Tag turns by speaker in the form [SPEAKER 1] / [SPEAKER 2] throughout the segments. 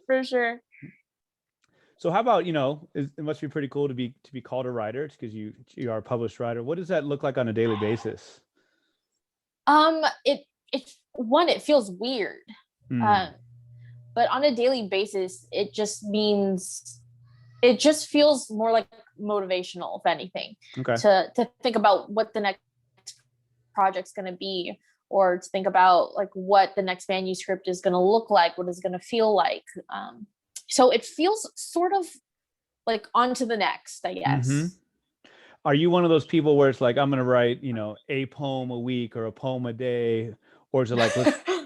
[SPEAKER 1] For sure.
[SPEAKER 2] So how about, it must be pretty cool to be called a writer because you are a published writer. What does that look like on a daily basis?
[SPEAKER 1] It feels weird.
[SPEAKER 2] Mm.
[SPEAKER 1] But on a daily basis, it just feels more like motivational, if anything,
[SPEAKER 2] Okay.
[SPEAKER 1] to think about what the next project's going to be, or to think about like what the next manuscript is going to look like, what it's going to feel like. So it feels sort of like on to the next, I guess.
[SPEAKER 2] Mm-hmm. Are you one of those people where it's like, I'm going to write, a poem a week or a poem a day? Or is it like,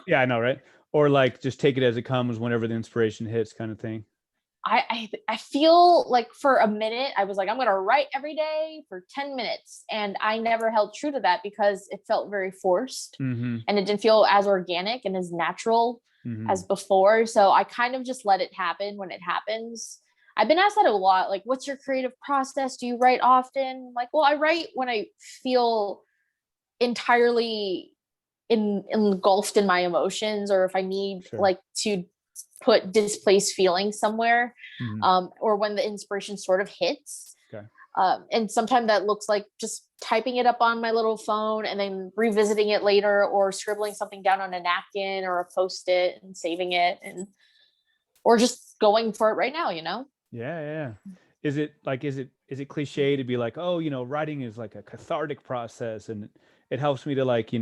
[SPEAKER 2] yeah, I know, right? Or like, just take it as it comes whenever the inspiration hits kind of thing?
[SPEAKER 1] I feel like for a minute, I was like, I'm going to write every day for 10 minutes. And I never held true to that because it felt very forced,
[SPEAKER 2] mm-hmm.
[SPEAKER 1] and it didn't feel as organic and as natural
[SPEAKER 2] Mm-hmm.
[SPEAKER 1] as before. So I kind of just let it happen when it happens. I've been asked that a lot. Like, what's your creative process? Do you write often? Like, well, I write when I feel entirely engulfed in my emotions, or if I need like to put displaced feelings somewhere,
[SPEAKER 2] mm-hmm.
[SPEAKER 1] Or when the inspiration sort of hits.
[SPEAKER 2] Okay.
[SPEAKER 1] And sometimes that looks like just typing it up on my little phone and then revisiting it later, or scribbling something down on a napkin or a Post-it and saving it, or just going for it right now,
[SPEAKER 2] Yeah. Is it cliche to be like, oh, writing is like a cathartic process and it helps me to like,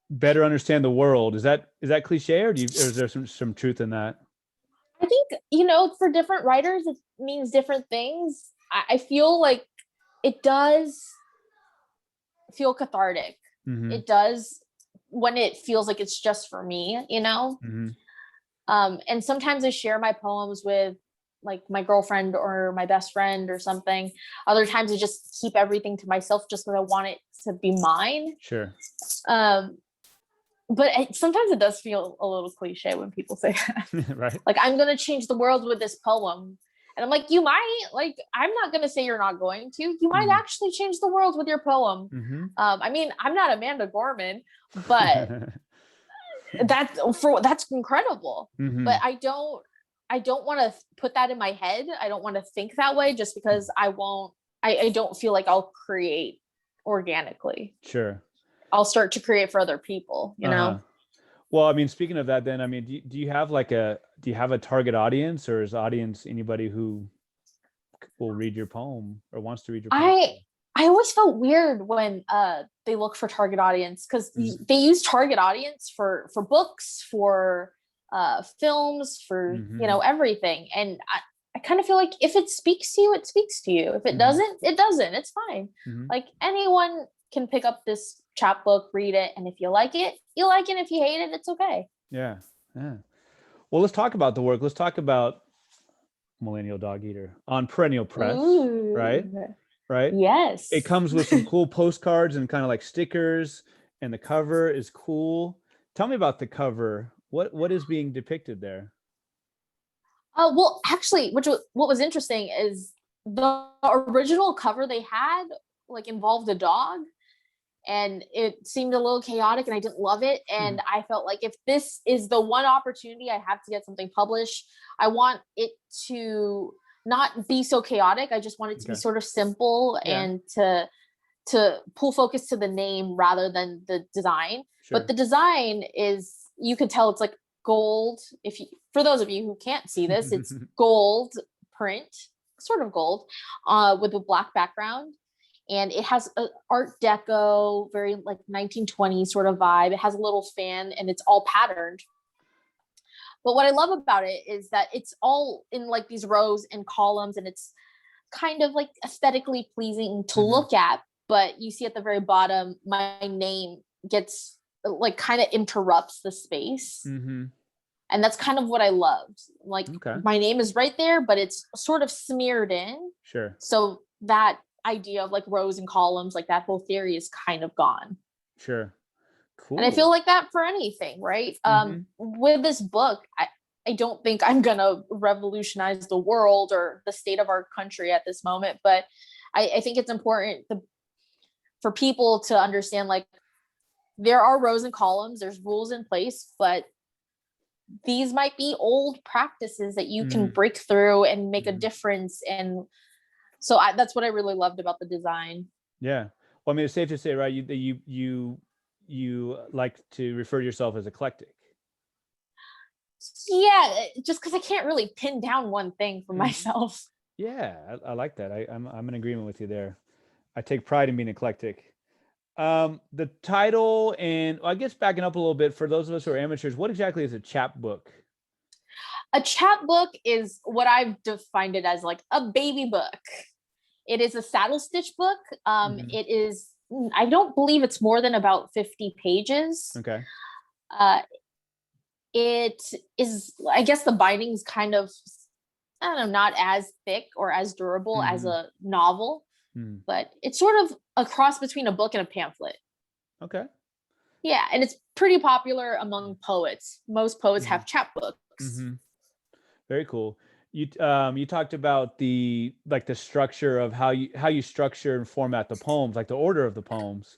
[SPEAKER 2] better understand the world? Is that cliche, or is there some truth in that?
[SPEAKER 1] I think, for different writers, it means different things. I feel like it does feel cathartic.
[SPEAKER 2] Mm-hmm.
[SPEAKER 1] It does when it feels like it's just for me,
[SPEAKER 2] Mm-hmm.
[SPEAKER 1] And sometimes I share my poems with like my girlfriend or my best friend or something. Other times I just keep everything to myself just because I want it to be mine.
[SPEAKER 2] Sure.
[SPEAKER 1] But sometimes it does feel a little cliche when people say that.
[SPEAKER 2] Right.
[SPEAKER 1] Like, I'm going to change the world with this poem. And I'm like, you might. Like, I'm not going to say you're not going to. You might actually change the world with your poem.
[SPEAKER 2] Mm-hmm.
[SPEAKER 1] I mean, I'm not Amanda Gorman, but that's incredible.
[SPEAKER 2] Mm-hmm.
[SPEAKER 1] But I don't want to put that in my head. I don't want to think that way just because I don't feel like I'll create organically.
[SPEAKER 2] Sure.
[SPEAKER 1] I'll start to create for other people, know?
[SPEAKER 2] Well, I mean, speaking of that, then, I mean, do you have a target audience, or is audience anybody who will read your poem or wants to read your poem?
[SPEAKER 1] I always felt weird when they look for target audience, because they use target audience for books, for films, for, everything. And I kind of feel like if it speaks to you, it speaks to you. If it doesn't, it doesn't. It's fine. Like, anyone can pick up this chapbook, read it, and if you like it, you like it. If you hate it, it's okay.
[SPEAKER 2] Yeah. Well, let's talk about the work. Let's talk about Millennial Dog Eater on Perennial Press.
[SPEAKER 1] Ooh.
[SPEAKER 2] Right?
[SPEAKER 1] Yes.
[SPEAKER 2] It comes with some cool postcards and kind of like stickers, and the cover is cool. Tell me about the cover. What is being depicted there?
[SPEAKER 1] Well, actually, what was interesting is the original cover they had like involved a dog, and it seemed a little chaotic, and I didn't love it. And I felt like if this is the one opportunity I have to get something published, I want it to not be so chaotic. I just want it to be sort of simple and to pull focus to the name rather than the design. Sure. But the design is, you can tell it's like gold. For those of you who can't see this, it's gold print, sort of gold, with a black background. And it has an Art Deco, very like 1920s sort of vibe. It has a little fan, and it's all patterned. But what I love about it is that it's all in like these rows and columns, and it's kind of like aesthetically pleasing to look at. But you see at the very bottom, my name gets like kind of interrupts the space. And that's kind of what I loved. Like, my name is right there, but it's sort of smeared in.
[SPEAKER 2] Sure.
[SPEAKER 1] So that idea of like rows and columns, like that whole theory is kind of gone.
[SPEAKER 2] Sure. Cool.
[SPEAKER 1] And I feel like that for anything, right? With this book, I don't think I'm gonna revolutionize the world or the state of our country at this moment, but I think it's important for people to understand, like, there are rows and columns, there's rules in place, but these might be old practices that you can break through and make a
[SPEAKER 2] Mhm.
[SPEAKER 1] difference. And so that's what I really loved about the design.
[SPEAKER 2] Yeah. Well, I mean, it's safe to say, right? You like to refer to yourself as eclectic.
[SPEAKER 1] Yeah, just because I can't really pin down one thing for
[SPEAKER 2] Mhm.
[SPEAKER 1] myself.
[SPEAKER 2] Yeah, I like that. I'm in agreement with you there. I take pride in being eclectic. The title, and I guess backing up a little bit for those of us who are amateurs, what exactly is a chapbook?
[SPEAKER 1] A chapbook is what I've defined it as, like a baby book. It is a saddle stitch book.
[SPEAKER 2] Mhm.
[SPEAKER 1] It is, I don't believe it's more than about 50 pages.
[SPEAKER 2] Okay.
[SPEAKER 1] Uh, it is, I guess the binding's kind of, I don't know, not as thick or as durable as
[SPEAKER 2] Mhm.
[SPEAKER 1] a novel,
[SPEAKER 2] Mhm.
[SPEAKER 1] but it's sort of a cross between a book and a pamphlet.
[SPEAKER 2] Okay.
[SPEAKER 1] Yeah, and it's pretty popular among poets. Most poets
[SPEAKER 2] Mhm.
[SPEAKER 1] have chapbooks.
[SPEAKER 2] Mhm. Very cool. You talked about the like the structure of how you structure and format the poems, like the order of the poems.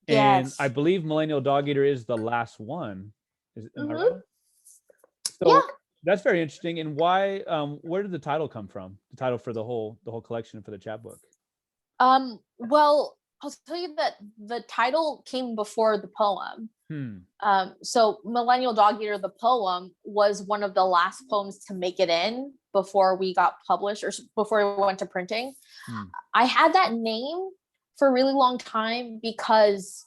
[SPEAKER 2] And I
[SPEAKER 1] Yes.
[SPEAKER 2] believe Millennial Dog Eater is the last one. Am I
[SPEAKER 1] Hmm.
[SPEAKER 2] right?
[SPEAKER 1] Yeah.
[SPEAKER 2] So that's very interesting. And why where did the title come from? The title for the whole collection for the chapbook.
[SPEAKER 1] Well, I'll tell you that the title came before the poem.
[SPEAKER 2] Hmm.
[SPEAKER 1] So Millennial Dog Eater, the poem, was one of the last poems to make it in before we got published or before we went to printing.
[SPEAKER 2] Hmm.
[SPEAKER 1] I had that name for a really long time because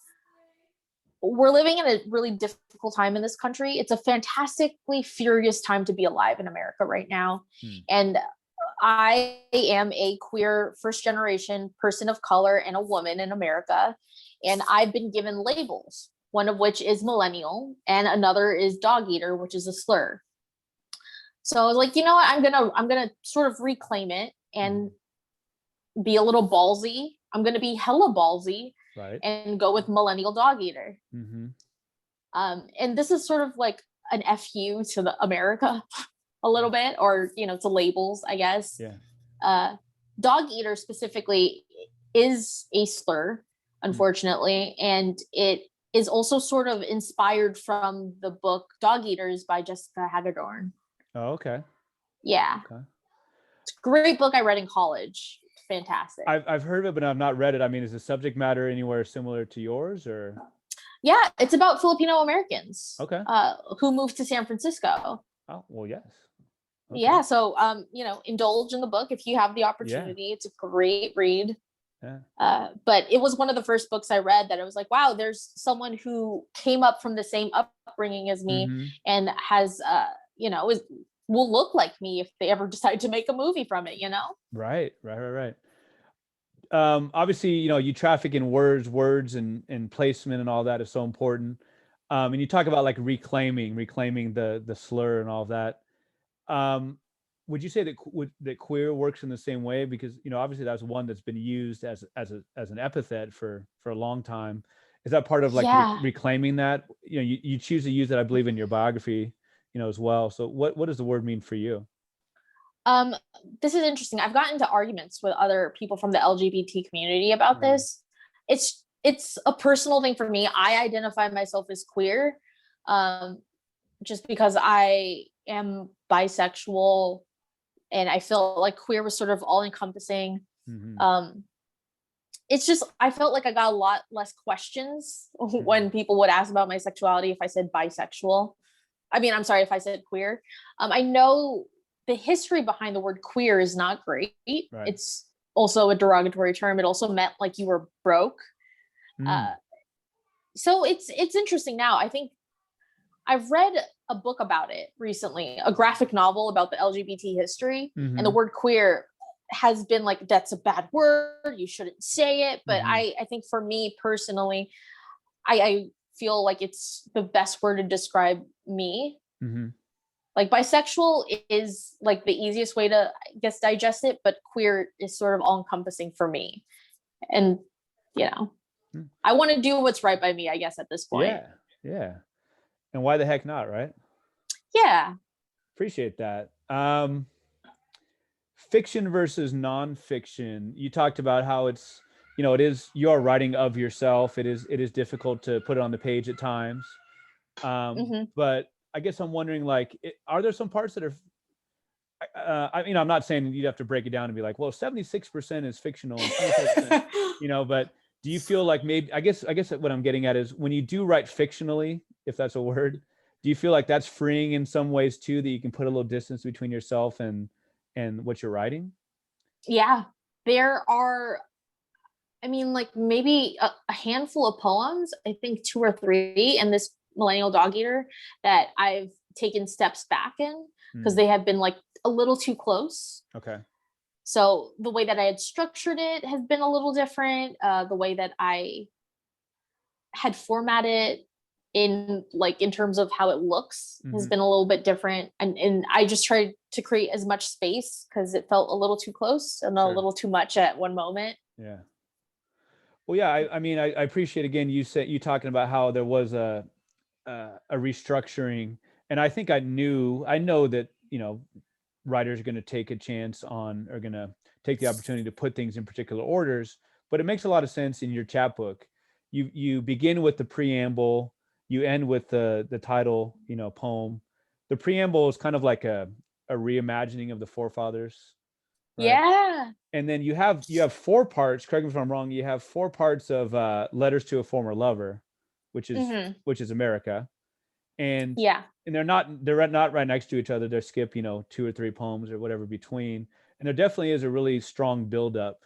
[SPEAKER 1] we're living in a really difficult time in this country. It's a fantastically furious time to be alive in America right now.
[SPEAKER 2] Hmm.
[SPEAKER 1] And I am a queer first generation person of color and a woman in America. And I've been given labels, one of which is millennial and another is dog eater, which is a slur. So I was like, you know what? I'm gonna sort of reclaim it
[SPEAKER 2] Hmm.
[SPEAKER 1] and be a little ballsy. I'm gonna be hella ballsy
[SPEAKER 2] Right.
[SPEAKER 1] and go with millennial dog eater.
[SPEAKER 2] Mm-hmm.
[SPEAKER 1] And this is sort of like an FU to the America a little bit, or to labels, I guess.
[SPEAKER 2] Yeah.
[SPEAKER 1] Uh, Dog eater specifically is a slur,
[SPEAKER 2] Hmm.
[SPEAKER 1] unfortunately, and it is also sort of inspired from the book Dog Eaters by Jessica Hagedorn.
[SPEAKER 2] Oh, okay.
[SPEAKER 1] Yeah,
[SPEAKER 2] Okay.
[SPEAKER 1] it's a great book I read in college. Fantastic.
[SPEAKER 2] I've heard of it, but I've not read it. I mean, is the subject matter anywhere similar to yours or?
[SPEAKER 1] Yeah, it's about Filipino Americans
[SPEAKER 2] Okay.
[SPEAKER 1] who moved to San Francisco.
[SPEAKER 2] Oh, well, yes. Okay.
[SPEAKER 1] Yeah, so indulge in the book if you have the
[SPEAKER 2] Yeah.
[SPEAKER 1] opportunity. It's a great read.
[SPEAKER 2] Yeah.
[SPEAKER 1] But it was one of the first books I read that I was like, wow, there's someone who came up from the same upbringing as me
[SPEAKER 2] Mm-hmm.
[SPEAKER 1] and has, will look like me if they ever decide to make a movie from it.
[SPEAKER 2] Right. Right. Right. Right. Obviously, you traffic in words and placement and all that is so important. And you talk about like reclaiming the slur and all of that. Um, would you say that that queer works in the same way? Because obviously that's one that's been used as an epithet for a long time. Is that part of like
[SPEAKER 1] Yeah.
[SPEAKER 2] reclaiming that? You choose to use it, I believe, in your biography, as well. So what does the word mean for you?
[SPEAKER 1] Um, this is interesting. I've gotten into arguments with other people from the LGBT community about
[SPEAKER 2] Mhm.
[SPEAKER 1] this. It's a personal thing for me. I identify myself as queer, um, just because I am bisexual and I feel like queer was sort of all encompassing.
[SPEAKER 2] Mhm.
[SPEAKER 1] Um, it's just I felt like I got a lot less questions when
[SPEAKER 2] Mhm.
[SPEAKER 1] people would ask about my sexuality if I said bisexual. I mean, I'm sorry if I said queer. I know the history behind the word queer is not great.
[SPEAKER 2] Right.
[SPEAKER 1] It's also a derogatory term. It also meant like you were broke.
[SPEAKER 2] Mm.
[SPEAKER 1] Uh, so it's interesting now. I think I've read a book about it recently, a graphic novel about the LGBT history, and the
[SPEAKER 2] Mhm.
[SPEAKER 1] word queer has been like that's a bad word. You shouldn't say it. But
[SPEAKER 2] Mhm.
[SPEAKER 1] I think for me personally, I feel like it's the best word to describe me.
[SPEAKER 2] Mhm.
[SPEAKER 1] Like bisexual is like the easiest way to I guess digest it, but queer is sort of all encompassing for me. And you know,
[SPEAKER 2] Mm.
[SPEAKER 1] I want to do what's right by me, I guess, at this point.
[SPEAKER 2] Yeah. Yeah. And why the heck not, right?
[SPEAKER 1] Yeah.
[SPEAKER 2] Appreciate that. Fiction versus nonfiction. You talked about how it is you are writing of yourself. It is difficult to put it on the page at times.
[SPEAKER 1] Hmm.
[SPEAKER 2] But I guess I'm wondering, like, are there some parts that are, I'm not saying you'd have to break it down and be like, well, 76% is fictional and 24%, but do you feel like maybe, I guess what I'm getting at is when you do write fictionally, if that's a word, do you feel like that's freeing in some ways too, that you can put a little distance between yourself and what you're writing?
[SPEAKER 1] Yeah, there are, I mean, like maybe a handful of poems, I think two or three in this Millennial Dog Eater that I've taken steps back in because
[SPEAKER 2] Mm,
[SPEAKER 1] they have been like a little too close.
[SPEAKER 2] okay.
[SPEAKER 1] So the way that I had structured it has been a little different. The way that I had formatted in terms of how it looks has
[SPEAKER 2] Hmm.
[SPEAKER 1] been a little bit different. And I just tried to create as much space because it felt a little too close and a
[SPEAKER 2] Sure.
[SPEAKER 1] little too much at one moment.
[SPEAKER 2] Yeah. Well, yeah, I mean, I appreciate again you talking about how there was a restructuring, and I think I know that writers are going to take a chance on, are going to take the opportunity to put things in particular orders, but it makes a lot of sense in your chapbook. You begin with the preamble, you end with the title, poem. The preamble is kind of like a reimagining of the forefathers, right?
[SPEAKER 1] Yeah.
[SPEAKER 2] And then you have four parts. Correct me if I'm wrong. You have four parts of letters to a former lover, which is
[SPEAKER 1] Hmm.
[SPEAKER 2] America, and
[SPEAKER 1] Yeah.
[SPEAKER 2] they're not right next to each other. They're skip two or three poems or whatever between, and there definitely is a really strong buildup.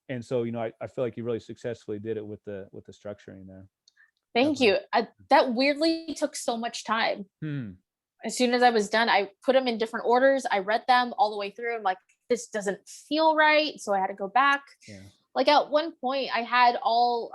[SPEAKER 2] And so I feel like you really successfully did it with the structuring there.
[SPEAKER 1] Thank
[SPEAKER 2] Definitely.
[SPEAKER 1] you. That weirdly took so much time.
[SPEAKER 2] Hmm.
[SPEAKER 1] As soon as I was done, I put them in different orders. I read them all the way through. I'm like, this doesn't feel right. So I had to go back.
[SPEAKER 2] Yeah.
[SPEAKER 1] Like at one point, I had all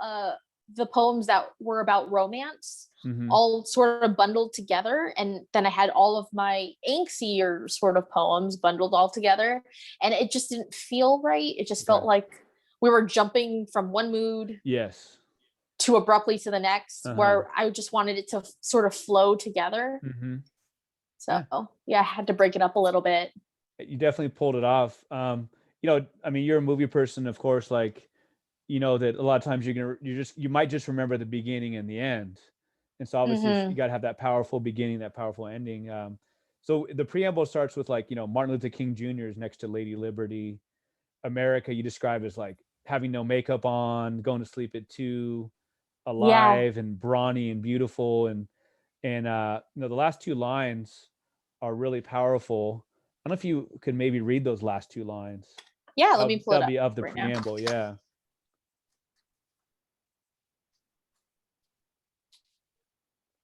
[SPEAKER 1] the poems that were about romance
[SPEAKER 2] Mm-hmm.
[SPEAKER 1] all sort of bundled together. And then I had all of my angsty sort of poems bundled all together. And it just didn't feel right. It just
[SPEAKER 2] Okay.
[SPEAKER 1] felt like we were jumping from one mood
[SPEAKER 2] Yes.
[SPEAKER 1] to abruptly to the next,
[SPEAKER 2] Uh-huh.
[SPEAKER 1] where I just wanted it to sort of flow together.
[SPEAKER 2] Mm-hmm.
[SPEAKER 1] So
[SPEAKER 2] Yeah.
[SPEAKER 1] yeah, I had to break it up a little bit.
[SPEAKER 2] You definitely pulled it off. I mean, you're a movie person, of course, like, that a lot of times you might just remember the beginning and the end. And so obviously you
[SPEAKER 1] Hmm.
[SPEAKER 2] got to have that powerful beginning, that powerful ending. So the preamble starts with, like, Martin Luther King Jr. is next to Lady Liberty. America, you describe as like having no makeup on, going to sleep at 2,
[SPEAKER 1] Yeah.
[SPEAKER 2] alive and brawny and beautiful. And the last two lines are really powerful. I don't know if you could maybe read those last two lines.
[SPEAKER 1] Yeah, let me
[SPEAKER 2] Of
[SPEAKER 1] pull it
[SPEAKER 2] That'll
[SPEAKER 1] up
[SPEAKER 2] be of the
[SPEAKER 1] right now.
[SPEAKER 2] preamble. Yeah.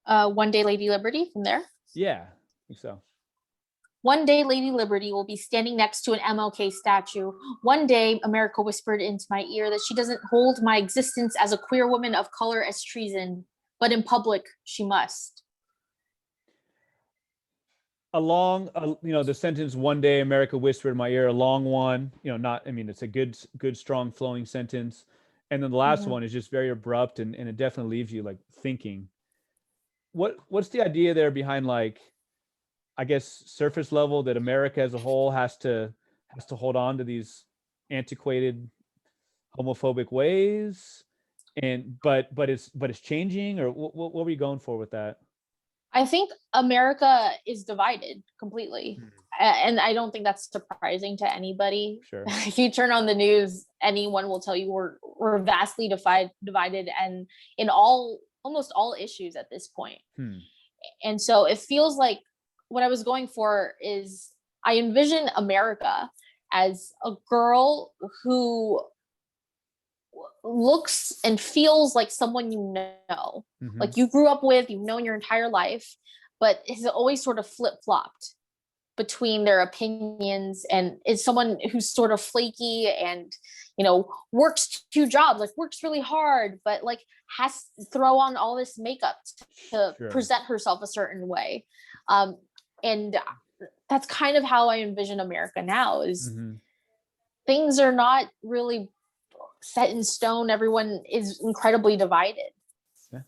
[SPEAKER 1] One day, Lady Liberty from there.
[SPEAKER 2] Yeah. I think so.
[SPEAKER 1] One day, Lady Liberty will be standing next to an MLK statue. One day, America whispered into my ear that she doesn't hold my existence as a queer woman of color as treason, but in public, she must.
[SPEAKER 2] The sentence, one day America whispered in my ear, a long one, not, I mean, it's a good, strong flowing sentence. And then the last
[SPEAKER 1] Mhm.
[SPEAKER 2] one is just very abrupt, and it definitely leaves you like thinking. What's the idea there behind, like, I guess, surface level, that America as a whole has to hold on to these antiquated homophobic ways, and but it's changing, or what were you going for with that?
[SPEAKER 1] I think America is divided completely.
[SPEAKER 2] Hmm.
[SPEAKER 1] And I don't think that's surprising to anybody.
[SPEAKER 2] Sure.
[SPEAKER 1] If you turn on the news, anyone will tell you we're vastly divided and in almost all issues at this point.
[SPEAKER 2] Hmm.
[SPEAKER 1] And so it feels like what I was going for is I envision America as a girl who looks and feels like someone
[SPEAKER 2] Mm-hmm.
[SPEAKER 1] like you grew up with, you've known your entire life, but has always sort of flip flopped between their opinions and is someone who's sort of flaky and works two jobs, like works really hard, but like has to throw on all this makeup to
[SPEAKER 2] Sure.
[SPEAKER 1] present herself a certain way. And that's kind of how I envision America now is
[SPEAKER 2] Mm-hmm.
[SPEAKER 1] things are not really set in stone. Everyone is incredibly divided.
[SPEAKER 2] Yeah,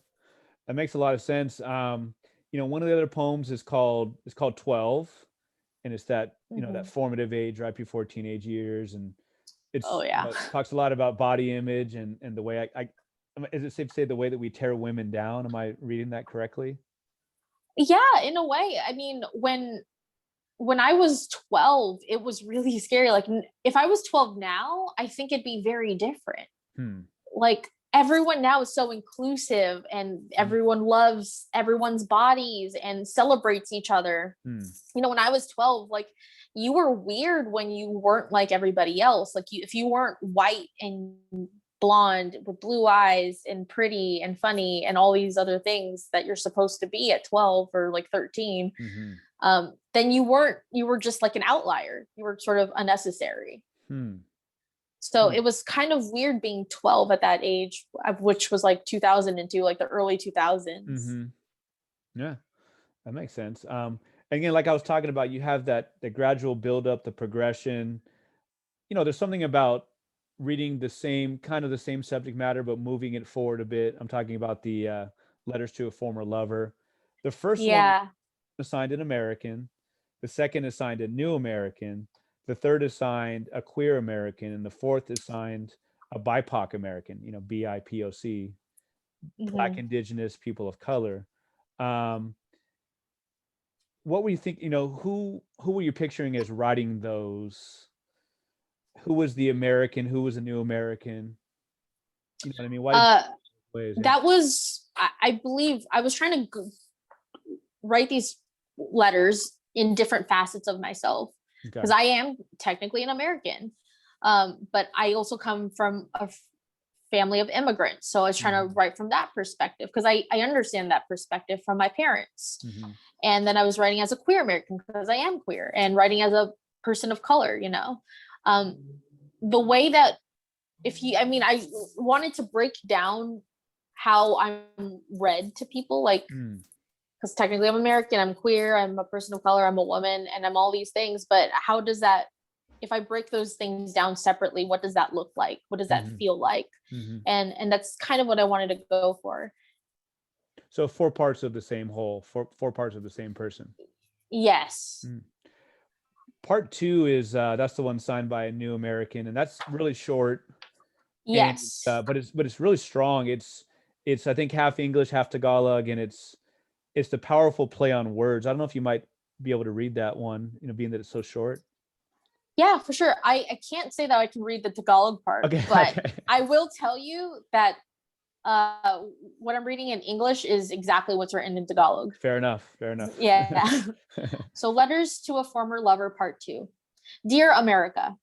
[SPEAKER 2] that makes a lot of sense. One of the other poems is called 12, and it's that
[SPEAKER 1] Mm-hmm.
[SPEAKER 2] formative age right before teenage years, and
[SPEAKER 1] Oh yeah.
[SPEAKER 2] it talks a lot about body image, and the way is it safe to say the way that we tear women down? Am I reading that correctly?
[SPEAKER 1] Yeah, in a way. I mean, when I was 12, it was really scary. Like if I was 12 now, I think it'd be very different.
[SPEAKER 2] Hmm.
[SPEAKER 1] Like everyone now is so inclusive and
[SPEAKER 2] Hmm.
[SPEAKER 1] everyone loves everyone's bodies and celebrates each other.
[SPEAKER 2] Hmm.
[SPEAKER 1] You know, when I was 12, like you were weird when you weren't like everybody else. Like if you weren't white and blonde with blue eyes and pretty and funny and all these other things that you're supposed to be at 12 or like 13,
[SPEAKER 2] Hmm.
[SPEAKER 1] then you were just like an outlier. You were sort of unnecessary.
[SPEAKER 2] Hmm.
[SPEAKER 1] So
[SPEAKER 2] Hmm.
[SPEAKER 1] it was kind of weird being 12 at that age, which was like 2002, like the early 2000s.
[SPEAKER 2] Hmm. Yeah, that makes sense. Again, like I was talking about, you have that the gradual build up, the progression. There's something about reading the same kind of the same subject matter, but moving it forward a bit. I'm talking about the letters to a former lover. The first one
[SPEAKER 1] Yeah.
[SPEAKER 2] assigned an American, the second assigned a new American, the third assigned a queer American, and the fourth assigned a BIPOC American, BIPOC, Black,
[SPEAKER 1] Hmm.
[SPEAKER 2] Indigenous, people of color. Um, what were you think? Who were you picturing as writing those? Who was the American? Who was a new American? You know what I mean? Why did
[SPEAKER 1] Uh,
[SPEAKER 2] you ways? Yeah.
[SPEAKER 1] that was, I believe, I was trying to write these letters in different facets of myself
[SPEAKER 2] Okay.
[SPEAKER 1] because I am technically an American, but I also come from a family of immigrants. So I was trying to
[SPEAKER 2] Hmm.
[SPEAKER 1] write from that perspective because I understand that perspective from my parents.
[SPEAKER 2] Hmm.
[SPEAKER 1] And then I was writing as a queer American because I am queer and writing as a person of color, Um, the way that if you, I mean, I wanted to break down how I'm read to people, like,
[SPEAKER 2] Mm.
[SPEAKER 1] because technically I'm American, I'm queer, I'm a person of color, I'm a woman, and I'm all these things. But how does that, if I break those things down separately, what does that look like? What does that
[SPEAKER 2] Hmm.
[SPEAKER 1] feel like?
[SPEAKER 2] Hmm.
[SPEAKER 1] And that's kind of what I wanted to go for.
[SPEAKER 2] So four parts of the same whole, four parts of the same person.
[SPEAKER 1] Yes.
[SPEAKER 2] Mm. Part two is that's the one signed by a new American, and that's really short, and
[SPEAKER 1] Yes.
[SPEAKER 2] but it's really strong. It's I think half English, half Tagalog, and it's the powerful play on words. I don't know if you might be able to read that one, being that it's so short.
[SPEAKER 1] Yeah, for sure. I can't say that I can read the Tagalog part,
[SPEAKER 2] Okay,
[SPEAKER 1] but
[SPEAKER 2] okay.
[SPEAKER 1] I will tell you that uh, what I'm reading in English is exactly what's written in Tagalog.
[SPEAKER 2] Fair enough. Fair enough.
[SPEAKER 1] Yeah. So, Letters to a Former Lover, Part Two. Dear America,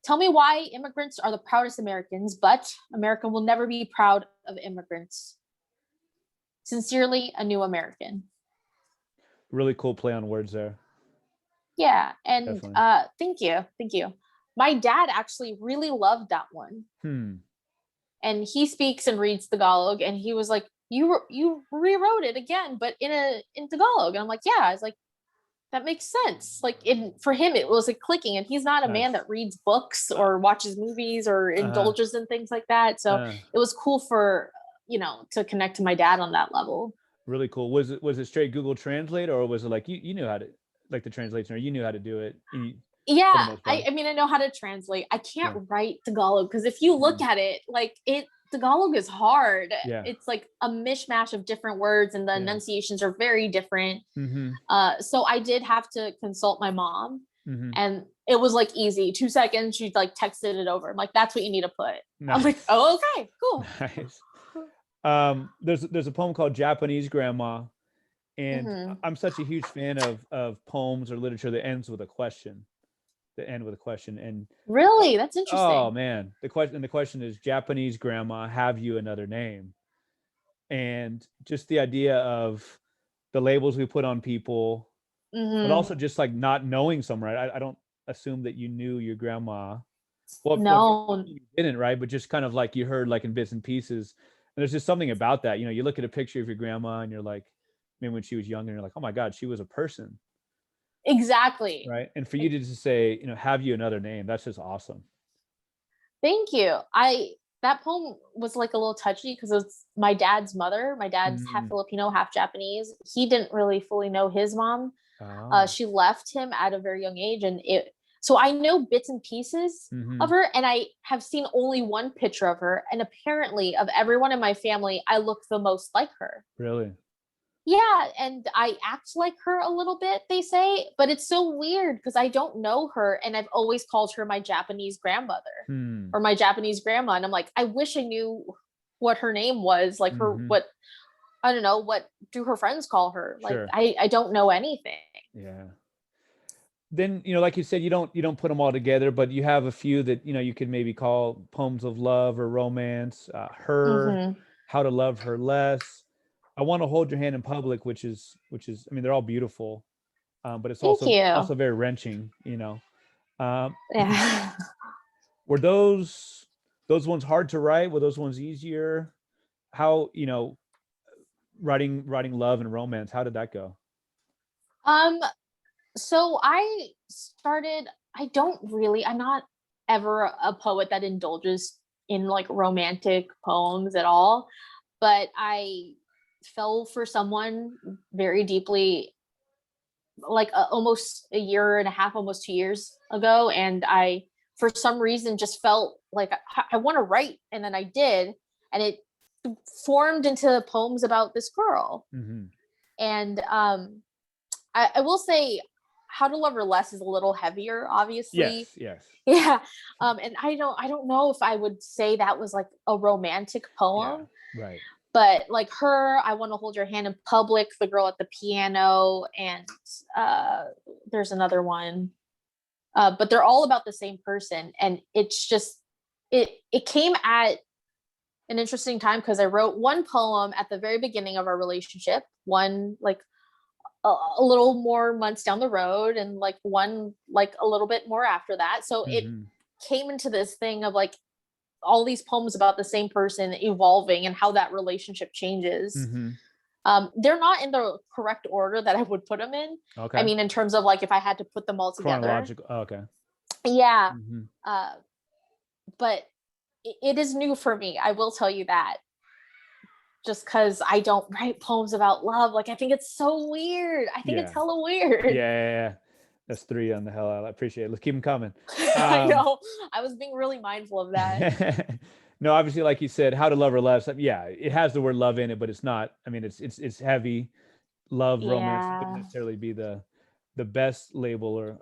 [SPEAKER 1] tell me why immigrants are the proudest Americans, but America will never be proud of immigrants. Sincerely, a new American.
[SPEAKER 2] Really cool play on words there.
[SPEAKER 1] Yeah, and
[SPEAKER 2] Definitely.
[SPEAKER 1] thank you, thank you. My dad actually really loved that one,
[SPEAKER 2] Hmm.
[SPEAKER 1] and he speaks and reads Tagalog, and he was like, "You rewrote it again, but in Tagalog." And I'm like, "Yeah." I was like, that makes sense. Like for him, it was like clicking, and he's not a man
[SPEAKER 2] Nice.
[SPEAKER 1] that reads books or watches movies or
[SPEAKER 2] Uh-huh.
[SPEAKER 1] indulges in things like that. So
[SPEAKER 2] Uh,
[SPEAKER 1] it was cool for to connect to my dad on that level.
[SPEAKER 2] really cool. Was it straight Google Translate, or was it like you knew how to, like, the translation, or you knew how to do it for the
[SPEAKER 1] Yeah,
[SPEAKER 2] most
[SPEAKER 1] I,
[SPEAKER 2] part?
[SPEAKER 1] I mean, I know how to translate. I
[SPEAKER 2] Yeah.
[SPEAKER 1] can't write Tagalog because if you look
[SPEAKER 2] Mm.
[SPEAKER 1] at it, like Tagalog is hard.
[SPEAKER 2] Yeah.
[SPEAKER 1] It's like a mishmash of different words, and the
[SPEAKER 2] Yeah.
[SPEAKER 1] enunciations are very different.
[SPEAKER 2] Mm-hmm.
[SPEAKER 1] So I did have to consult my mom,
[SPEAKER 2] Mm-hmm.
[SPEAKER 1] and it was like easy. 2 seconds, she like texted it over. I'm like, that's what you need to put. I'm like,
[SPEAKER 2] Nice.
[SPEAKER 1] oh, okay, cool.
[SPEAKER 2] Nice. There's a poem called Japanese Grandma, and
[SPEAKER 1] Hmm.
[SPEAKER 2] I'm such a huge fan of poems or literature that ends with a question. That end with a question, and
[SPEAKER 1] Really? That's
[SPEAKER 2] oh
[SPEAKER 1] interesting.
[SPEAKER 2] man, the question is, Japanese Grandma, have you another name? And just the idea of the labels we put on people, but
[SPEAKER 1] Hmm.
[SPEAKER 2] also just like not knowing some, right? I don't assume that you knew your grandma. Well, if
[SPEAKER 1] No,
[SPEAKER 2] you didn't, right? But just kind of like you heard like in bits and pieces. And there's just something about that. You look at a picture of your grandma and you're like, maybe when she was younger, you're like, oh my God, she was a person,
[SPEAKER 1] exactly.
[SPEAKER 2] right? And for you to just say, have you another name, that's just awesome.
[SPEAKER 1] Thank you. That poem was like a little touchy because it's my dad's mother. My dad's half
[SPEAKER 2] Mm.
[SPEAKER 1] Filipino, half Japanese. He didn't really fully know his mom.
[SPEAKER 2] Oh.
[SPEAKER 1] She left him at a very young age, and it. So I know bits and pieces of
[SPEAKER 2] Mm-hmm.
[SPEAKER 1] her, and I have seen only one picture of her. And apparently, of everyone in my family, I look the most like her.
[SPEAKER 2] Really?
[SPEAKER 1] Yeah, and I act like her a little bit, they say, but it's so weird because I don't know her and I've always called her my Japanese grandmother
[SPEAKER 2] Hmm.
[SPEAKER 1] or my Japanese grandma. And I'm like, I wish I knew what her name was, like her
[SPEAKER 2] Mm-hmm.
[SPEAKER 1] what I don't know, what do her friends call her? Like
[SPEAKER 2] Sure.
[SPEAKER 1] I don't know anything.
[SPEAKER 2] Yeah. Then, like you said, you don't put them all together, but you have a few that you could maybe call poems of love or romance. Her,
[SPEAKER 1] Mm-hmm.
[SPEAKER 2] How to Love Her Less, I Want to Hold Your Hand in Public, which is, I mean, they're all beautiful, but it's
[SPEAKER 1] Thank you.
[SPEAKER 2] also very wrenching. Um,
[SPEAKER 1] Yeah.
[SPEAKER 2] were those ones hard to write? Were those ones easier? How, writing love and romance, how did that go?
[SPEAKER 1] um so I'm not ever a poet that indulges in like romantic poems at all, but I fell for someone very deeply like almost a year and a half, almost 2 years ago. And I, for some reason, just felt like I want to write. And then I did. And it formed into poems about this girl.
[SPEAKER 2] Hmm.
[SPEAKER 1] And I will say, How to Love Her Less is a little heavier, obviously.
[SPEAKER 2] Yes, yes.
[SPEAKER 1] Yeah. And I don't know if I would say that was like a romantic
[SPEAKER 2] Yeah,
[SPEAKER 1] poem,
[SPEAKER 2] right.
[SPEAKER 1] but like her, I Want to Hold Your Hand in Public, The Girl at the Piano, and uh there's another one. But they're all about the same person. And it's just it came at an interesting time because I wrote one poem at the very beginning of our relationship, one like a little more months down the road, and like one like a little bit more after that. So it
[SPEAKER 2] Hmm.
[SPEAKER 1] came into this thing of like all these poems about the same person evolving and how that relationship changes.
[SPEAKER 2] Hmm.
[SPEAKER 1] They're not in the correct order that I would put them in. I
[SPEAKER 2] Okay.
[SPEAKER 1] mean, in terms of like if I had to put them all together.
[SPEAKER 2] Chronological. Oh, okay.
[SPEAKER 1] Yeah.
[SPEAKER 2] Hmm.
[SPEAKER 1] Uh, but it is new for me. I will tell you that. Just because I don't write poems about love. Like, I think it's so weird. I think it's
[SPEAKER 2] Yeah.
[SPEAKER 1] hella
[SPEAKER 2] Yeah,
[SPEAKER 1] weird.
[SPEAKER 2] yeah, yeah. That's three on the hell out. I appreciate it. Let's keep them coming.
[SPEAKER 1] I
[SPEAKER 2] Um,
[SPEAKER 1] know. I was being really mindful of that.
[SPEAKER 2] no, obviously, like you said, How to Love Her Less. Yeah, it has the word love in it, but it's not. I mean, it's heavy. Love, romance wouldn't
[SPEAKER 1] Yeah.
[SPEAKER 2] necessarily be the best labeler.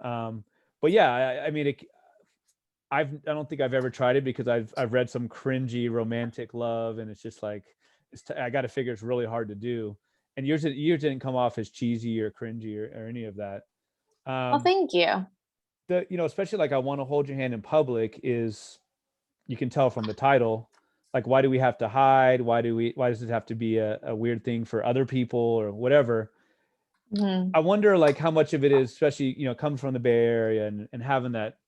[SPEAKER 2] But yeah, I mean, I don't think I've ever tried it because I've read some cringy romantic love, and it's just like I got to figure it's really hard to do. And yours didn't come off as cheesy or cringy or any of that.
[SPEAKER 1] Oh,
[SPEAKER 2] Um,
[SPEAKER 1] thank you.
[SPEAKER 2] especially like I Want to Hold Your Hand in Public is, you can tell from the title, like why do we have to hide? Why does it have to be a weird thing for other people or whatever?
[SPEAKER 1] Mhm.
[SPEAKER 2] I wonder like how much of it is, especially, coming from the Bay Area and having that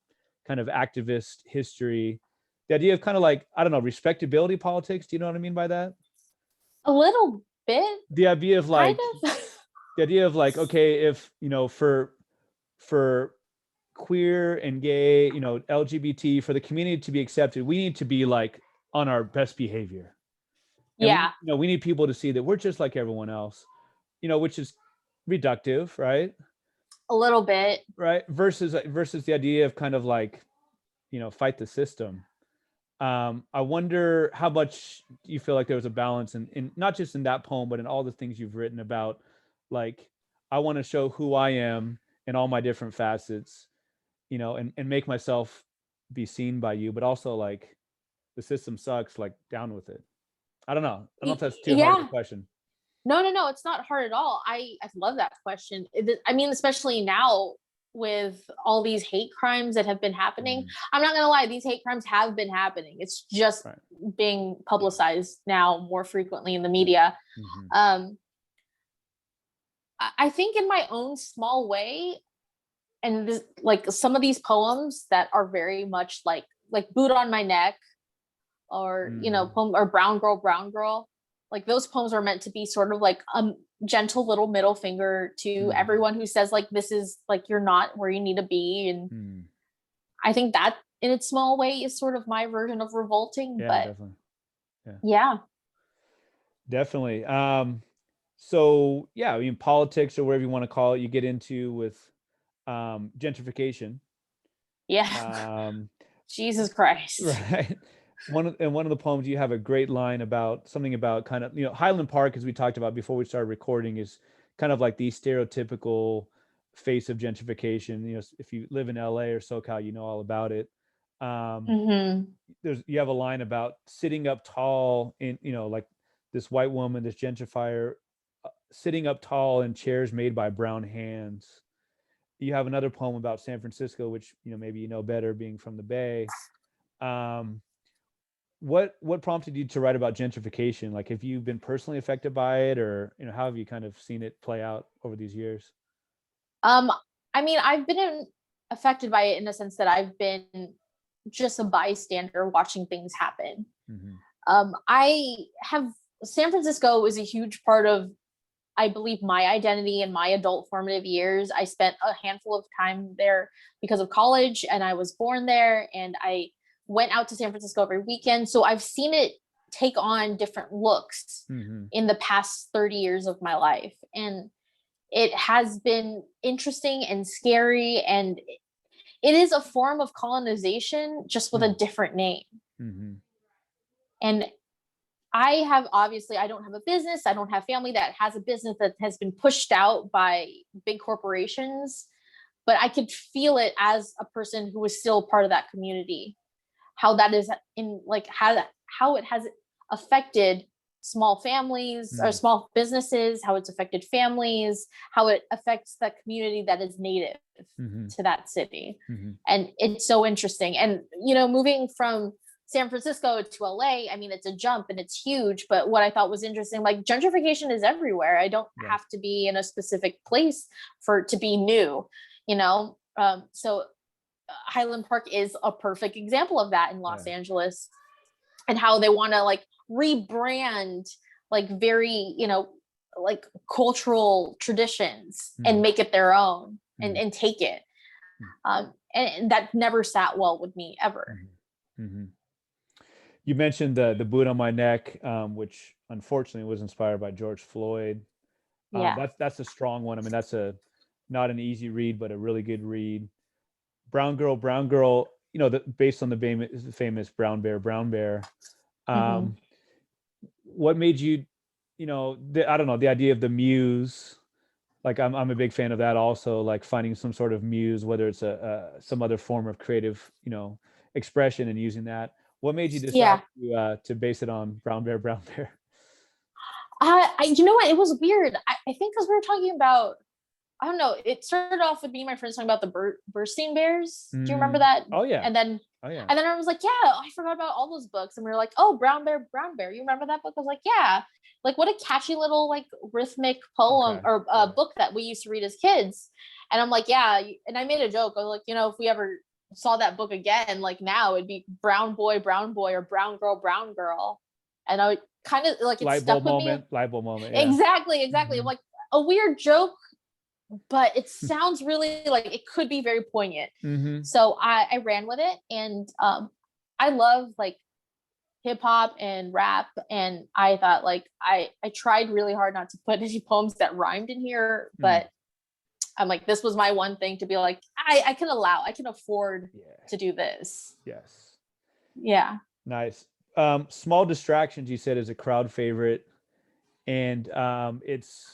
[SPEAKER 2] kind of activist history, the idea of kind of like, I don't know, respectability politics. Do you know what I mean by that?
[SPEAKER 1] A little bit,
[SPEAKER 2] The idea of
[SPEAKER 1] kind
[SPEAKER 2] like,
[SPEAKER 1] of.
[SPEAKER 2] okay, if, for queer and gay, LGBT, for the community to be accepted, we need to be like on our best behavior. And
[SPEAKER 1] Yeah,
[SPEAKER 2] we need people to see that we're just like everyone else, which is reductive, right?
[SPEAKER 1] a little bit.
[SPEAKER 2] Right. Versus the idea of kind of like, fight the system. I wonder how much you feel like there was a balance in not just in that poem, but in all the things you've written about, like, I want to show who I am in all my different facets, and make myself be seen by you, but also like the system sucks, like down with it. I don't know. I don't know if that's too hard of a
[SPEAKER 1] Yeah.
[SPEAKER 2] question.
[SPEAKER 1] No, no, no, it's not hard at all. I love that question. I mean, especially now with all these hate crimes that have been happening.
[SPEAKER 2] Mm,
[SPEAKER 1] I'm not gonna lie, these hate crimes have been happening. It's just
[SPEAKER 2] right.
[SPEAKER 1] being publicized now more frequently in the
[SPEAKER 2] Yeah.
[SPEAKER 1] media.
[SPEAKER 2] Hmm.
[SPEAKER 1] Um, I think in my own small way, and this, like some of these poems that are very much like "Boot on My Neck" or
[SPEAKER 2] Mm,
[SPEAKER 1] poem or Brown Girl, like those poems are meant to be sort of like a gentle little middle finger to
[SPEAKER 2] mm,
[SPEAKER 1] everyone who says like this is like you're not where you need to be. And
[SPEAKER 2] mm.
[SPEAKER 1] I think that in its small way is sort of my version of revolting,
[SPEAKER 2] Yeah,
[SPEAKER 1] but
[SPEAKER 2] definitely. Yeah,
[SPEAKER 1] yeah.
[SPEAKER 2] definitely. So yeah, I mean, politics or whatever you want to call it, you get into with gentrification.
[SPEAKER 1] Yeah.
[SPEAKER 2] Um,
[SPEAKER 1] Jesus Christ.
[SPEAKER 2] right. one of the poems, you have a great line about something about kind of, Highland Park, as we talked about before we started recording, is kind of like the stereotypical face of gentrification. If you live in LA or SoCal, you know all about it. Um,
[SPEAKER 1] Mm-hmm.
[SPEAKER 2] you have a line about sitting up tall in, like this white woman, this gentrifier, sitting up tall in chairs made by brown hands. You have another poem about San Francisco, which maybe better, being from the Bay. Um, what prompted you to write about gentrification? Like, have you been personally affected by it, or how have you kind of seen it play out over these years?
[SPEAKER 1] Um, I mean, I've been affected by it in the sense that I've been just a bystander watching things happen.
[SPEAKER 2] Mm-hmm.
[SPEAKER 1] I have San Francisco is a huge part of, I believe, my identity in my adult formative years. I spent a handful of time there because of college, and I was born there, and I went out to San Francisco every weekend. So I've seen it take on different looks
[SPEAKER 2] Mm-hmm.
[SPEAKER 1] in the past 30 years of my life. And it has been interesting and scary, and it is a form of colonization just with a different name.
[SPEAKER 2] Mm-hmm.
[SPEAKER 1] And I don't have a business. I don't have family that has a business that has been pushed out by big corporations, but I could feel it as a person who was still part of that community, how that is in like how it has affected small families or small businesses, how it's affected families, how it affects the community that is native
[SPEAKER 2] Mm-hmm.
[SPEAKER 1] to that city.
[SPEAKER 2] Mm-hmm.
[SPEAKER 1] And it's so interesting. And moving from San Francisco to LA, I mean, it's a jump and it's huge. But what I thought was interesting, like gentrification is everywhere. I don't have to be in a specific place for it to be new, So Highland Park is a perfect example of that in Los Angeles, and how they want to like rebrand like very, like cultural traditions and make it their own and take it. And that never sat well with me ever.
[SPEAKER 2] Mm-hmm. You mentioned the boot on my neck, which unfortunately was inspired by George Floyd.
[SPEAKER 1] Yeah.
[SPEAKER 2] That's a strong one. I mean, that's not an easy read, but a really good read. Brown Girl, based on the famous Brown Bear. What made you, I don't know, the idea of the muse? Like, I'm a big fan of that also, like finding some sort of muse, whether it's some other form of creative, expression, and using that. What made you decide to base it on Brown Bear?
[SPEAKER 1] You know what? It was weird. I think because we were talking about, I don't know. It started off with me and my friends talking about the Burstein Bears. Do you remember that?
[SPEAKER 2] Oh yeah.
[SPEAKER 1] And then I was like, yeah, I forgot about all those books. And we were like, oh, Brown Bear. You remember that book? I was like, yeah. Like, what a catchy little like rhythmic poem or book that we used to read as kids. And I'm like, yeah. And I made a joke. I was like, if we ever saw that book again, like now it'd be Brown Boy, or Brown Girl. And I kind of like, it stuck with me.
[SPEAKER 2] Light bulb moment.
[SPEAKER 1] Yeah. Exactly. I'm like, a weird joke, but it sounds really like it could be very poignant. So I ran with it, and I love like hip hop and rap, and I thought like I tried really hard not to put any poems that rhymed in here, but I'm like, this was my one thing to be like, I can afford to do this.
[SPEAKER 2] Yes.
[SPEAKER 1] Yeah.
[SPEAKER 2] Nice. Small Distractions, you said, is a crowd favorite. And it's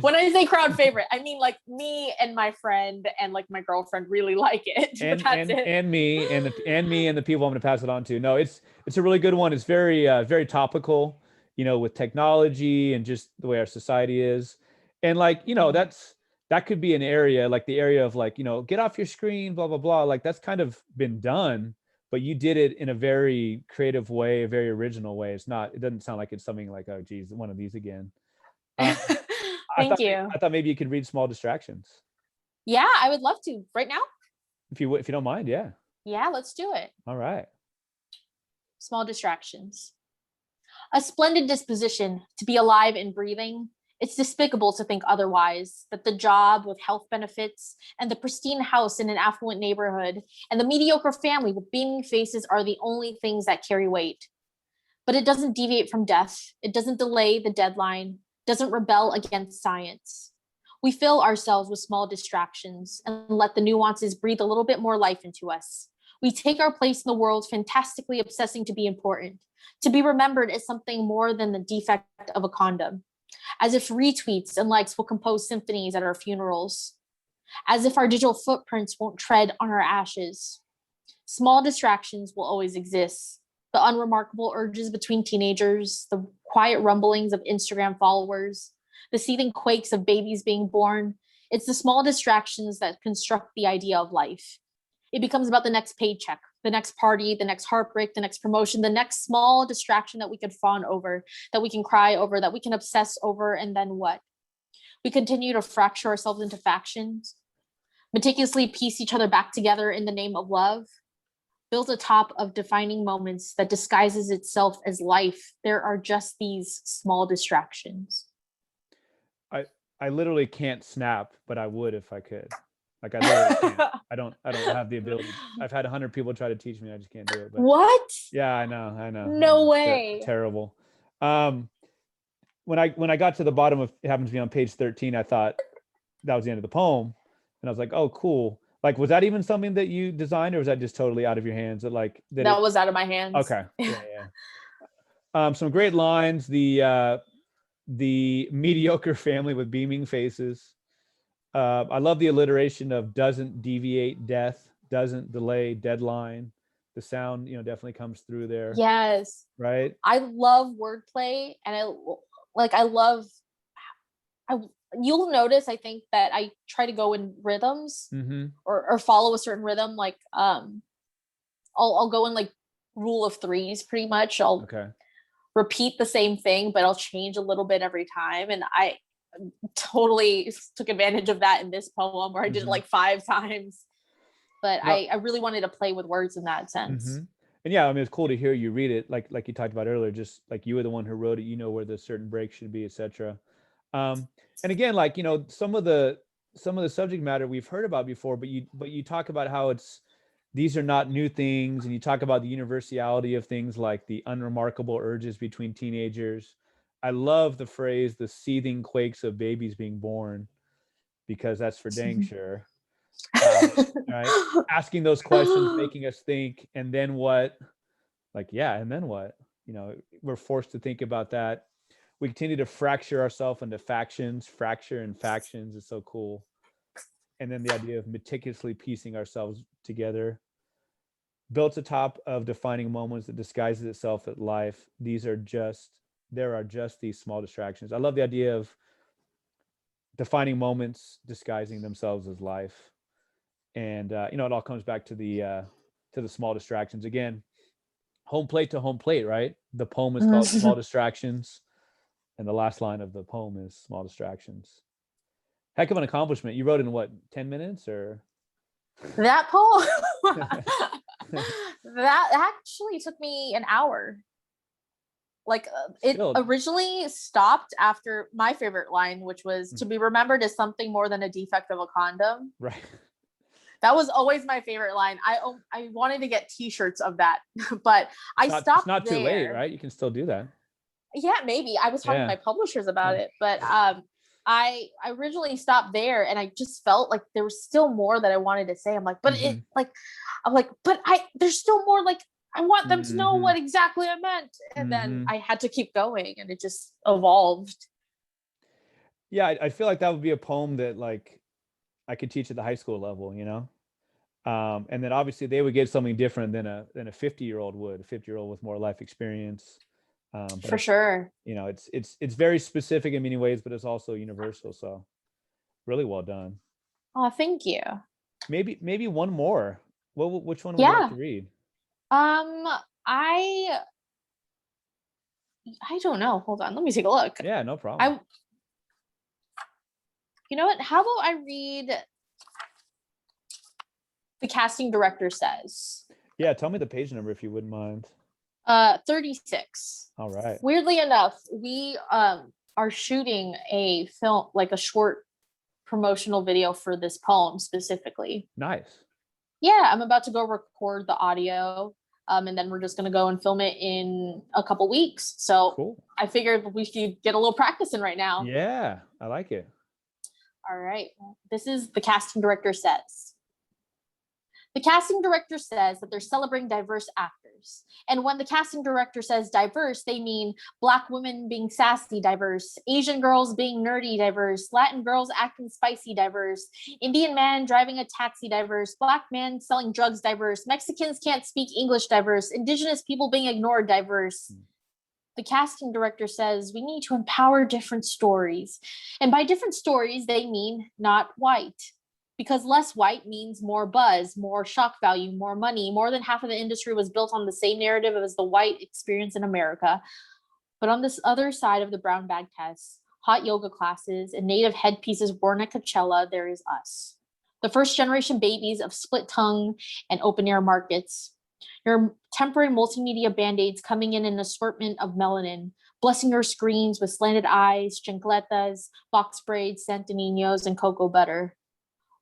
[SPEAKER 1] when I say crowd favorite, I mean like me and my friend and like my girlfriend really like it.
[SPEAKER 2] And me and the people I'm going to pass it on to. No, it's a really good one. It's very very topical, with technology and just the way our society is. And like, that could be an area, like the area of like, get off your screen, blah blah blah. Like, that's kind of been done, but you did it in a very creative way, a very original way. It doesn't sound like it's something like, oh geez, one of these again.
[SPEAKER 1] Thank you.
[SPEAKER 2] I thought maybe you could read Small Distractions.
[SPEAKER 1] Yeah, I would love to right now.
[SPEAKER 2] If you don't mind. Yeah,
[SPEAKER 1] let's do it.
[SPEAKER 2] All right.
[SPEAKER 1] Small Distractions. A splendid disposition to be alive and breathing. It's despicable to think otherwise, that the job with health benefits and the pristine house in an affluent neighborhood and the mediocre family with beaming faces are the only things that carry weight. But it doesn't deviate from death. It doesn't delay the deadline, doesn't rebel against science. We fill ourselves with small distractions and let the nuances breathe a little bit more life into us. We take our place in the world, fantastically obsessing to be important, to be remembered as something more than the defect of a condom, as if retweets and likes will compose symphonies at our funerals, as if our digital footprints won't tread on our ashes. Small distractions will always exist. The unremarkable urges between teenagers, the quiet rumblings of Instagram followers, the seething quakes of babies being born. It's the small distractions that construct the idea of life. It becomes about the next paycheck, the next party, the next heartbreak, the next promotion, the next small distraction that we could fawn over, that we can cry over, that we can obsess over, and then what? We continue to fracture ourselves into factions, meticulously piece each other back together in the name of love, built atop of defining moments that disguises itself as life. There are just these small distractions.
[SPEAKER 2] I literally can't snap, but I would if I could. Like I literally can't. I don't have the ability. I've had 100 people try to teach me. I just can't do it. But
[SPEAKER 1] What?
[SPEAKER 2] yeah, I know.
[SPEAKER 1] No way.
[SPEAKER 2] Terrible. When I got to the bottom of it happens to be on page 13, I thought that was the end of the poem. And I was like, oh, cool. Like, was that even something that you designed, or was that just totally out of your hands? That
[SPEAKER 1] was out of my hands.
[SPEAKER 2] Okay. Yeah. Some great lines. The mediocre family with beaming faces. I love the alliteration of doesn't deviate death, doesn't delay deadline. The sound, definitely comes through there.
[SPEAKER 1] Yes.
[SPEAKER 2] Right.
[SPEAKER 1] I love wordplay, and you'll notice, I think, that I try to go in rhythms or follow a certain rhythm. Like, I'll go in like rule of threes pretty much. I'll repeat the same thing, but I'll change a little bit every time. And I totally took advantage of that in this poem where I did it like 5 times. But I really wanted to play with words in that sense.
[SPEAKER 2] And yeah, I mean, it's cool to hear you read it, like you talked about earlier, just like you were the one who wrote it, where the certain breaks should be, etc. And again, like, some of the subject matter we've heard about before, but you talk about how these are not new things, and you talk about the universality of things like the unremarkable urges between teenagers. I love the phrase, the seething quakes of babies being born, because that's for dang sure. Right? Asking those questions, making us think, and then what? Like, yeah, and then what? We're forced to think about that. We continue to fracture ourselves into factions. Fracture and factions is so cool. And then the idea of meticulously piecing ourselves together, built atop of defining moments that disguises itself as life. There are just these small distractions. I love the idea of defining moments disguising themselves as life. And it all comes back to the small distractions again. Home plate to home plate, right? The poem is called Small Distractions, and the last line of the poem is small distractions. Heck of an accomplishment. You wrote in what, 10 minutes or?
[SPEAKER 1] That poem? That actually took me an hour. Like, it originally stopped after my favorite line, which was to be remembered as something more than a defect of a condom.
[SPEAKER 2] Right.
[SPEAKER 1] That was always my favorite line. I wanted to get t-shirts of that, but stopped there. It's
[SPEAKER 2] not too late, right? You can still do that.
[SPEAKER 1] Yeah, maybe. I was talking to my publishers about it, but I originally stopped there, and I just felt like there was still more that I wanted to say. I'm like, but there's still more. Like, I want them to know what exactly I meant. And then I had to keep going, and it just evolved.
[SPEAKER 2] Yeah, I feel like that would be a poem that like I could teach at the high school level, and then obviously they would get something different than a 50-year-old would, a 50-year-old with more life experience.
[SPEAKER 1] For sure.
[SPEAKER 2] It's very specific in many ways, but it's also universal. So really well done.
[SPEAKER 1] Oh, thank you.
[SPEAKER 2] Maybe one more. Which one would you like to read?
[SPEAKER 1] I don't know. Hold on. Let me take a look.
[SPEAKER 2] Yeah, no problem.
[SPEAKER 1] You know what? How about I read The Casting Director Says?
[SPEAKER 2] Yeah, tell me the page number if you wouldn't mind.
[SPEAKER 1] 36.
[SPEAKER 2] All right.
[SPEAKER 1] Weirdly enough, we are shooting a film, like a short promotional video for this poem specifically.
[SPEAKER 2] Nice.
[SPEAKER 1] Yeah, I'm about to go record the audio, and then we're just going to go and film it in a couple weeks. So cool. I figured we should get a little practice in right now.
[SPEAKER 2] Yeah, I like it.
[SPEAKER 1] All right. This is The Casting Director Says. The casting director says that they're celebrating diverse actors. And when the casting director says diverse, they mean Black women being sassy, diverse, Asian girls being nerdy, diverse, Latin girls acting spicy, diverse, Indian man driving a taxi, diverse, Black man selling drugs, diverse, Mexicans can't speak English, diverse, Indigenous people being ignored, diverse. The casting director says we need to empower different stories. And by different stories, they mean not white. Because less white means more buzz, more shock value, more money. More than half of the industry was built on the same narrative as the white experience in America. But on this other side of the brown bag test, hot yoga classes and native headpieces worn at Coachella, there is us. The first generation babies of split tongue and open air markets. Your temporary multimedia band-aids coming in an assortment of melanin, blessing your screens with slanted eyes, chancletas, box braids, Santaninos, and cocoa butter.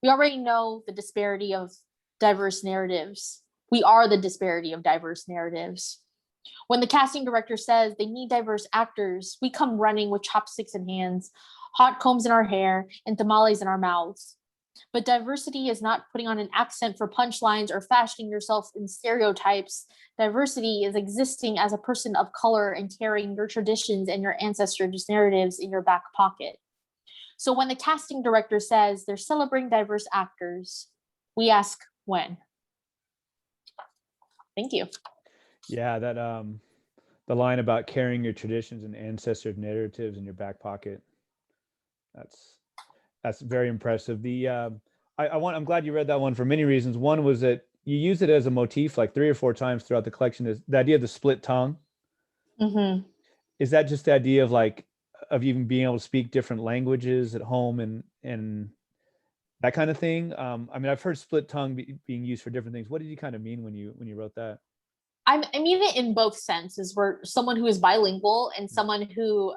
[SPEAKER 1] We already know the disparity of diverse narratives. We are the disparity of diverse narratives. When the casting director says they need diverse actors, we come running with chopsticks in hands, hot combs in our hair, and tamales in our mouths. But diversity is not putting on an accent for punchlines or fashioning yourself in stereotypes. Diversity is existing as a person of color and carrying your traditions and your ancestors' narratives in your back pocket. So when the casting director says they're celebrating diverse actors, we ask when. Thank you.
[SPEAKER 2] Yeah, that the line about carrying your traditions and ancestor narratives in your back pocket. That's very impressive. I'm glad you read that one for many reasons. One was that you use it as a motif like 3 or 4 times throughout the collection. Is the idea of the split tongue.
[SPEAKER 1] Mm-hmm.
[SPEAKER 2] Is that just the idea of like of even being able to speak different languages at home and that kind of thing? I mean, I've heard split tongue being used for different things. What did you kind of mean when you wrote that?
[SPEAKER 1] I mean it in both senses. Where someone who is bilingual and someone who,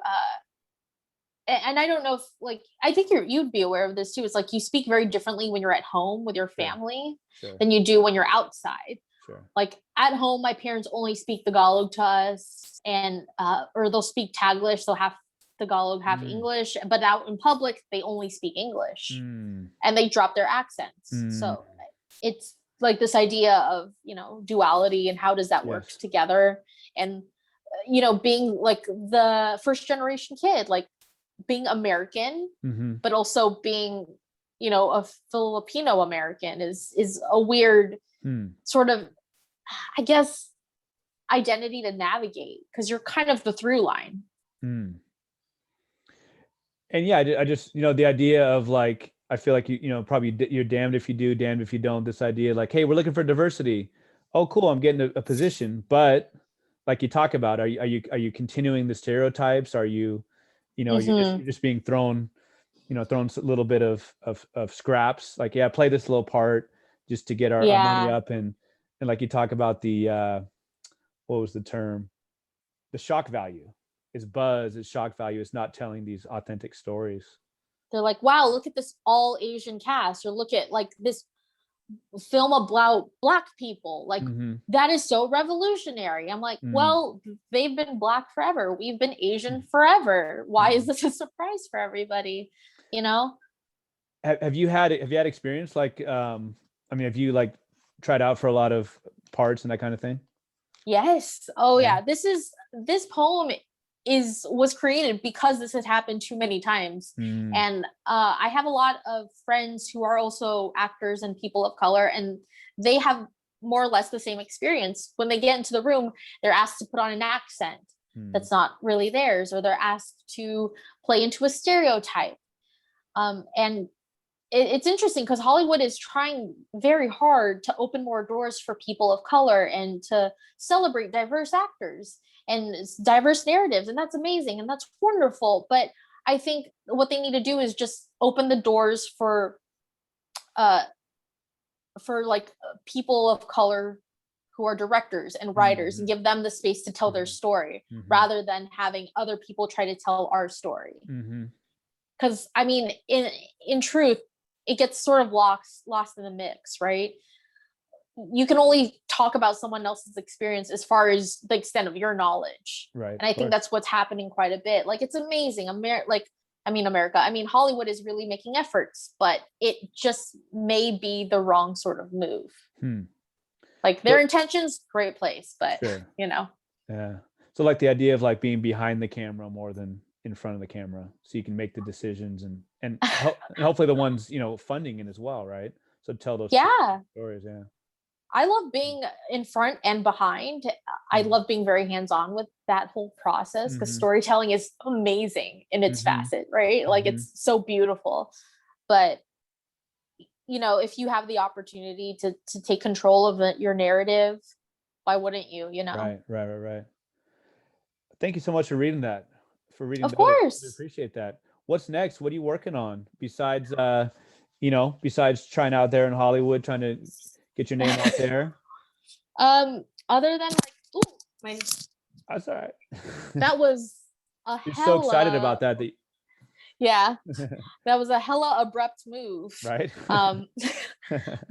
[SPEAKER 1] and I don't know if like I think you'd be aware of this too. It's like you speak very differently when you're at home with your family than you do when you're outside.
[SPEAKER 2] Sure.
[SPEAKER 1] Like at home, my parents only speak Tagalog to us, and or they'll speak Taglish. They'll have Tagalog, half English, but out in public, they only speak English and they drop their accents. So it's like this idea of, duality and how does that work together? And, being like the first generation kid, like being American, but also being, a Filipino American is a weird sort of, I guess, identity to navigate because you're kind of the through line.
[SPEAKER 2] And yeah, I just, the idea of like, I feel like probably you're damned if you do, damned if you don't. This idea like, hey, we're looking for diversity. Oh, cool, I'm getting a position. But like you talk about, are you continuing the stereotypes? Are you, you're just being thrown a little bit of scraps. Like, yeah, play this little part just to get our money up. And like you talk about the, what was the term? The shock value. Is buzz, is shock value, is not telling these authentic stories.
[SPEAKER 1] They're like, wow, look at this all Asian cast, or look at like this film about Black people. Like that is so revolutionary. I'm like, well, they've been Black forever. We've been Asian forever. Why is this a surprise for everybody?
[SPEAKER 2] Have you had experience like, have you like tried out for a lot of parts and that kind of thing?
[SPEAKER 1] Yes. Oh yeah. This poem was created because this has happened too many times. And I have a lot of friends who are also actors and people of color, and they have more or less the same experience. When they get into the room, they're asked to put on an accent that's not really theirs, or they're asked to play into a stereotype. And it's interesting because Hollywood is trying very hard to open more doors for people of color and to celebrate diverse actors and diverse narratives. And that's amazing. And that's wonderful. But I think what they need to do is just open the doors for like people of color who are directors and writers and give them the space to tell their story rather than having other people try to tell our story. Because I mean, in truth, it gets sort of lost in the mix, right? You can only talk about someone else's experience as far as the extent of your knowledge.
[SPEAKER 2] Right.
[SPEAKER 1] And I think that's what's happening quite a bit. Like, it's amazing. Like, America. I mean, Hollywood is really making efforts, but it just may be the wrong sort of move. Like their intentions, great place, but
[SPEAKER 2] sure.
[SPEAKER 1] Yeah.
[SPEAKER 2] So like the idea of like being behind the camera more than in front of the camera, so you can make the decisions and hopefully the ones funding it as well, right? So tell those
[SPEAKER 1] Yeah.
[SPEAKER 2] stories. Yeah.
[SPEAKER 1] I love being in front and behind. I love being very hands-on with that whole process because storytelling is amazing in its facet, right? Like it's so beautiful. But if you have the opportunity to take control of your narrative, why wouldn't you?
[SPEAKER 2] Right. Thank you so much for reading that.
[SPEAKER 1] Of
[SPEAKER 2] Those. I
[SPEAKER 1] course.
[SPEAKER 2] appreciate that. What's next? What are you working on besides besides trying out there in Hollywood, trying to get your name out there?
[SPEAKER 1] Other than like, ooh,
[SPEAKER 2] That's all right.
[SPEAKER 1] that was a
[SPEAKER 2] You're so excited about
[SPEAKER 1] hella,
[SPEAKER 2] that.
[SPEAKER 1] yeah, that was a hella abrupt move.
[SPEAKER 2] Right.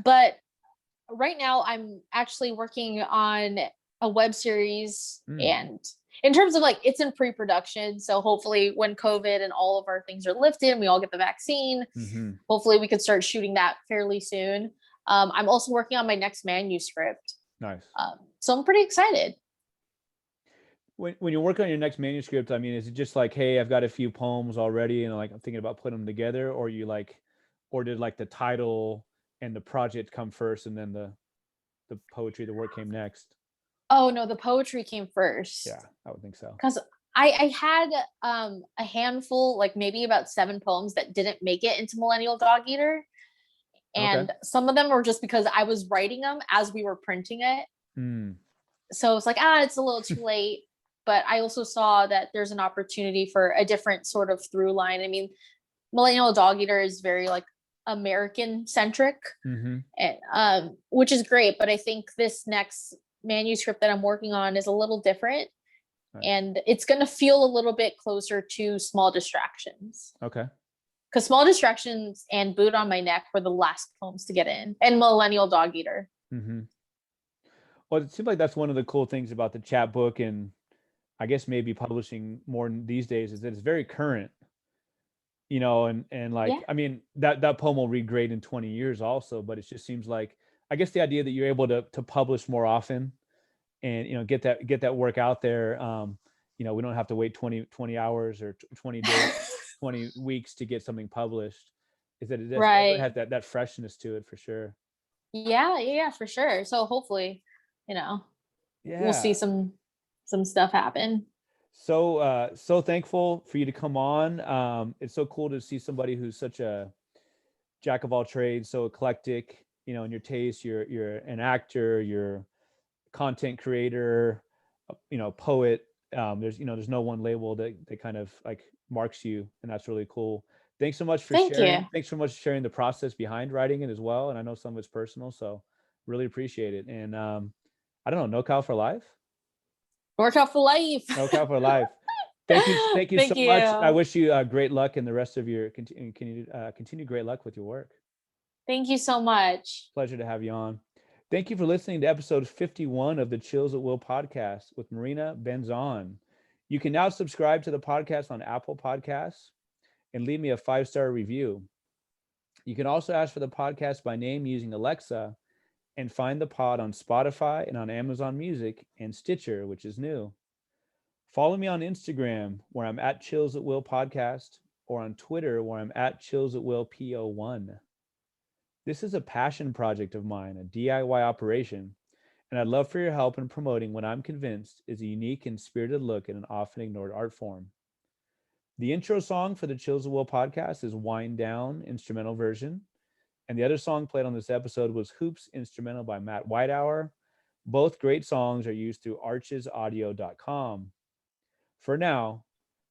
[SPEAKER 1] But right now I'm actually working on a web series, and in terms of like, it's in pre-production. So hopefully when COVID and all of our things are lifted and we all get the vaccine, hopefully we could start shooting that fairly soon. I'm also working on my next manuscript.
[SPEAKER 2] Nice.
[SPEAKER 1] So I'm pretty excited.
[SPEAKER 2] When you're working on your next manuscript, I mean, is it just like, hey, I've got a few poems already and like I'm thinking about putting them together, or did like the title and the project come first and then the poetry, the work came next?
[SPEAKER 1] Oh no, the poetry came first.
[SPEAKER 2] Yeah, I would think so.
[SPEAKER 1] Because I had a handful, like maybe about 7 poems that didn't make it into Millennial Dog Eater. And some of them were just because I was writing them as we were printing it. So it's like, it's a little too late. But I also saw that there's an opportunity for a different sort of through line. I mean, Millennial Dog Eater is very like American centric, and which is great. But I think this next manuscript that I'm working on is a little different, and it's going to feel a little bit closer to Small Distractions.
[SPEAKER 2] Okay.
[SPEAKER 1] Because Small Distractions and Boot on My Neck were the last poems to get in, and Millennial Dog Eater.
[SPEAKER 2] Well, it seems like that's one of the cool things about the chapbook, and I guess maybe publishing more these days, is that it's very current, and like, I mean, that poem will read great in 20 years also, but it just seems like, I guess the idea that you're able to publish more often and, get that work out there. We don't have to wait 20 hours or 20 days, 20 weeks to get something published. Is that it definitely has that freshness to it for sure.
[SPEAKER 1] Yeah, for sure. So hopefully, we'll see some stuff happen.
[SPEAKER 2] So thankful for you to come on. It's so cool to see somebody who's such a jack of all trades, so eclectic, in your taste. You're an actor, you're a content creator, poet. There's no one label that kind of like marks you, and that's really cool. Thanks so much for sharing. Thanks so much for sharing the process behind writing it as well. And I know some of it's personal, so really appreciate it. And I don't know, NoCal for life.
[SPEAKER 1] NorCal for life.
[SPEAKER 2] NoCal for life. Thank you so much. I wish you great luck in the rest of your continue great luck with your work.
[SPEAKER 1] Thank you so much.
[SPEAKER 2] Pleasure to have you on. Thank you for listening to episode 51 of the Chills at Will podcast with Marinna Benzon. You can now subscribe to the podcast on Apple Podcasts and leave me a 5-star review. You can also ask for the podcast by name using Alexa and find the pod on Spotify and on Amazon Music and Stitcher, which is new. Follow me on Instagram, where I'm at Chills at Will Podcast, or on Twitter, where I'm at Chills at Will PO1. This is a passion project of mine, a DIY operation, and I'd love for your help in promoting what I'm convinced is a unique and spirited look at an often ignored art form. The intro song for the Chills at Will podcast is Wind Down instrumental version, and the other song played on this episode was Hoops instrumental by Matt Whitehour. Both great songs are used through archesaudio.com. For now,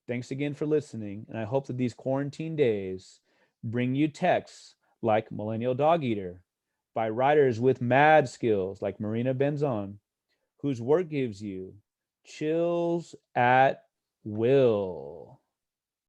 [SPEAKER 2] thanks again for listening, and I hope that these quarantine days bring you texts like Millennial Dog Eater by writers with mad skills like Marinna Benzon, whose work gives you chills at will.